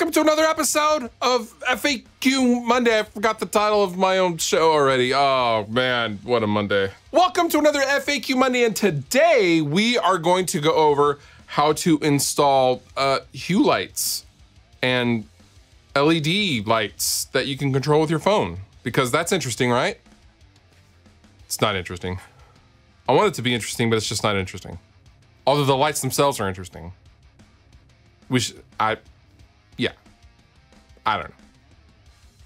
Welcome to another episode of FAQ Monday. I forgot the title of my own show already. Oh man, what a Monday. Welcome to another FAQ Monday, and today we are going to go over how to install hue lights and LED lights that you can control with your phone, because that's interesting, right? It's not interesting. I want it to be interesting, but it's just not interesting. Although the lights themselves are interesting. Yeah. I don't know.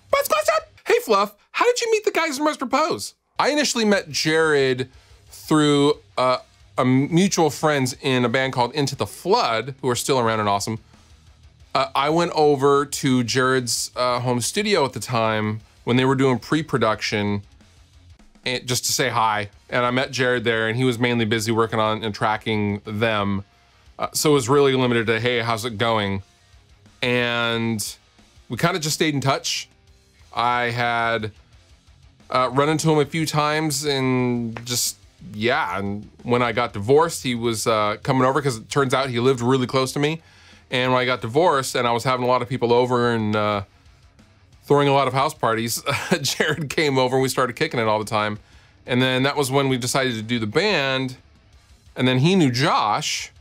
What's up? Hey Fluff, how did you meet the guys from Must Propose? I initially met Jared through a mutual friends in a band called Into the Flood, who are still around and awesome. I went over to Jared's home studio at the time when they were doing pre-production, just to say hi. And I met Jared there, and he was mainly busy working on and tracking them. So it was really limited to, hey, how's it going? And we kind of just stayed in touch. I had run into him a few times, and just, yeah. And when I got divorced, he was coming over, because it turns out he lived really close to me. And when I got divorced and I was having a lot of people over and throwing a lot of house parties, Jared came over and we started kicking it all the time. And then that was when we decided to do the band. And then he knew Josh.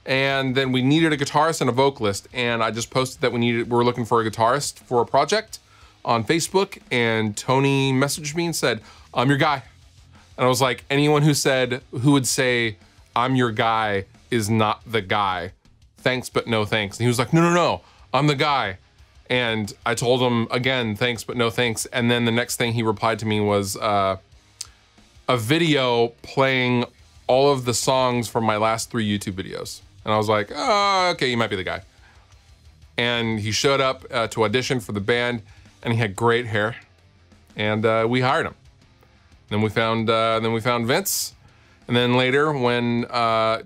And then we needed a guitarist and a vocalist, and I just posted that we were looking for a guitarist for a project on Facebook, and Tony messaged me and said, I'm your guy. And I was like, anyone who would say, I'm your guy is not the guy. Thanks, but no thanks. And he was like, no, I'm the guy. And I told him again, thanks, but no thanks. And then the next thing he replied to me was a video playing all of the songs from my last 3 YouTube videos. And I was like, oh, okay, you might be the guy. And he showed up to audition for the band, and he had great hair, and we hired him. Then we found Vince, and then later when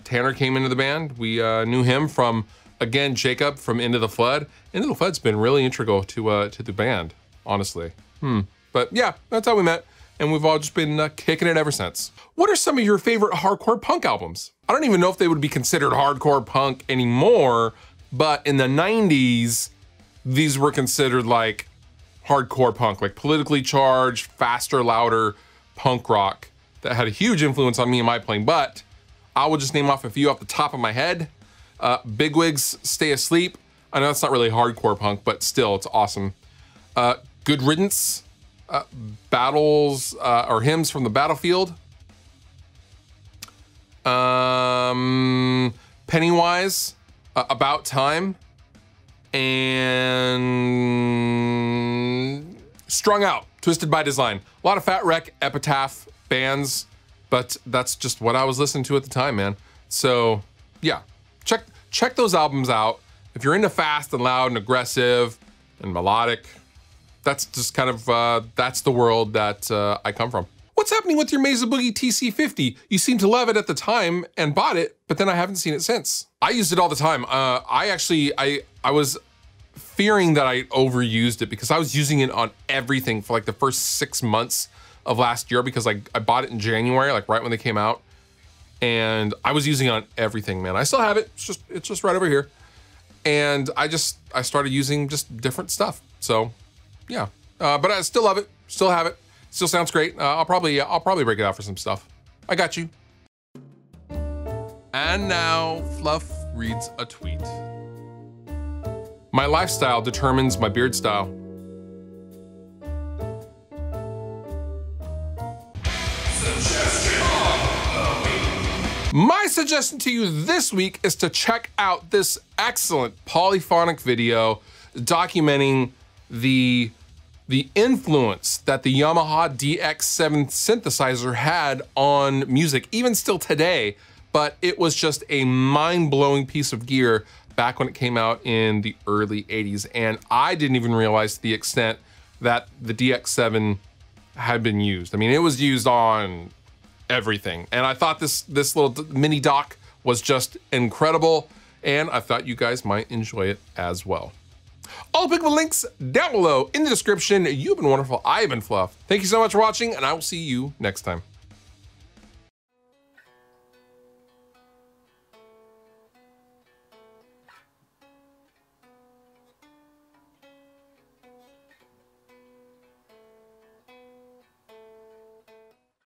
Tanner came into the band, we knew him from, again, Jacob from Into the Flood. Into the Flood's been really integral to the band, honestly. But yeah, that's how we met. And we've all just been kicking it ever since. What are some of your favorite hardcore punk albums? I don't even know if they would be considered hardcore punk anymore, but in the 90s, these were considered like hardcore punk, like politically charged, faster, louder punk rock that had a huge influence on me and my playing. But I will just name off a few off the top of my head. Bigwig's Stay Asleep. I know that's not really hardcore punk, but still, it's awesome. Good Riddance. Battles or Hymns from the Battlefield. Pennywise, About Time, and Strung Out, Twisted by Design. A lot of Fat Wreck, Epitaph bands, but that's just what I was listening to at the time, man. So yeah, check those albums out. If you're into fast and loud and aggressive and melodic, that's just kind of, that's the world that I come from. What's happening with your Mesa Boogie TC50? You seemed to love it at the time and bought it, but then I haven't seen it since. I used it all the time. I was fearing that I overused it, because I was using it on everything for like the first 6 months of last year, because I bought it in January, like right when they came out. And I was using it on everything, man. I still have it, it's just right over here. And I started using just different stuff, so. Yeah, but I still love it, still have it, still sounds great. I'll probably break it out for some stuff. I got you. And now Fluff reads a tweet. My lifestyle determines my beard style. My suggestion to you this week is to check out this excellent polyphonic video documenting the influence that the Yamaha DX7 synthesizer had on music, even still today, but it was just a mind-blowing piece of gear back when it came out in the early 80s. And I didn't even realize to the extent that the DX7 had been used. I mean, it was used on everything. And I thought this little mini doc was just incredible, and I thought you guys might enjoy it as well. All the links down below in the description. You've been wonderful. I've been Fluff. Thank you so much for watching, and I will see you next time.